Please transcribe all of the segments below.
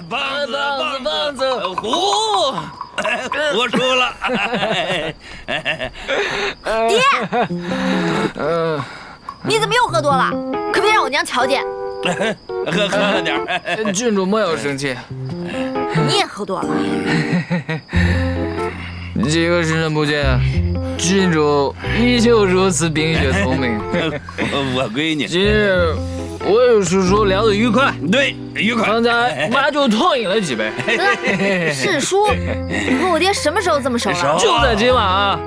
棒子，胡，我输了。爹，你怎么又喝多了？可别让我娘瞧见。喝了点。郡主莫要生气。你也喝多了。几个时辰不见，郡主依旧如此冰雪聪明。我闺女。今日我与叔叔聊得愉快，对，愉快。刚才妈就痛饮了几杯。是叔，你和我爹什么时候这么熟了？就在今晚啊！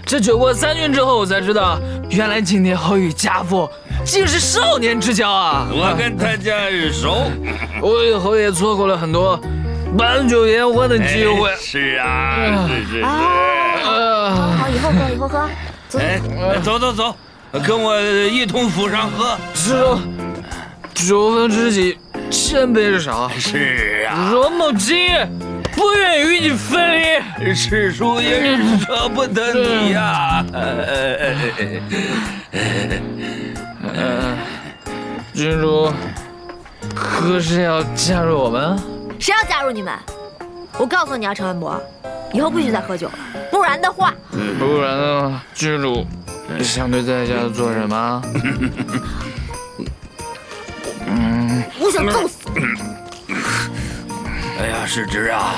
这酒过3巡之后，我才知道，原来今天侯与家父竟是少年之交啊！我跟他家人熟，我以后也错过了很多办酒言欢的机会。是啊，是。好，以后喝。走，跟我一同府上喝。是啊，酒逢知己千杯少。是啊，若某今日不愿与你分离，师叔也是舍不得你呀。郡主何时要加入我们？谁要加入你们？我告诉你啊，陈文博，以后不许再喝酒了，不然的话，郡主想对在家做什么？我想揍死你！哎呀，世侄啊，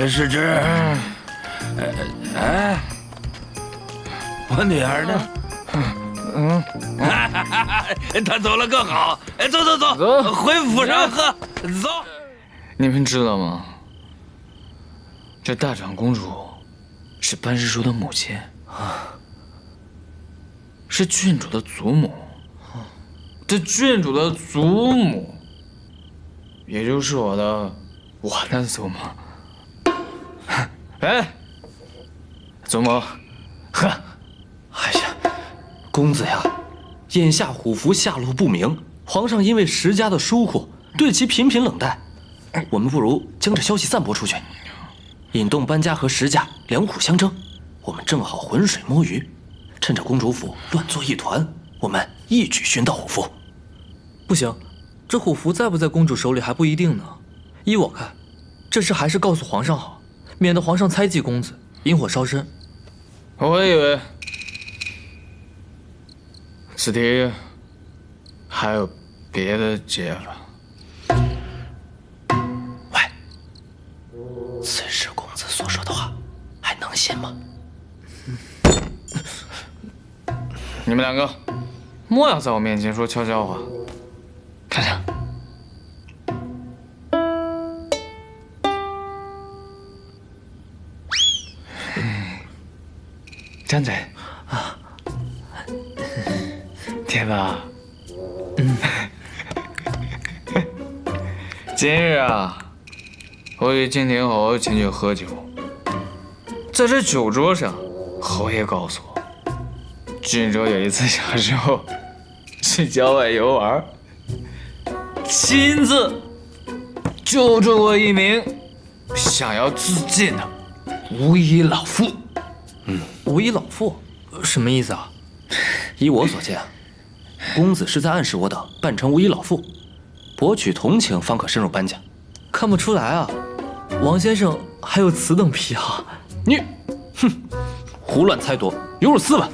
世侄，我女儿呢？她走了更好。走，回府上喝。走。你们知道吗？这大长公主是班师叔的母亲啊，是郡主的祖母。这郡主的祖母，也就是我的祖母。哎，祖母，喝。哎呀，公子呀，眼下虎符下落不明，皇上因为石家的疏忽，对其频频冷待。我们不如将这消息散播出去，引动班家和石家两虎相争，我们正好浑水摸鱼，趁着公主府乱作一团，我们一举寻到虎符。不行，这虎符在不在公主手里还不一定呢。依我看，这事还是告诉皇上好，免得皇上猜忌公子，引火烧身。我以为此题还有别的解法。喂，此时公子所说的话还能信吗？你们两个莫要在我面前说悄悄话。看着，张嘴啊！天哪！今日啊，我与金廷侯前去喝酒，在这酒桌上，侯爷告诉我，郡主有一次小时候去郊外游玩，亲自救助过一名想要自尽的无依老妇。无依老妇什么意思啊？依我所见，公子是在暗示我等扮成无依老妇，博取同情，方可深入班家。看不出来啊，王先生还有此等癖好。你，胡乱猜度，有辱斯文。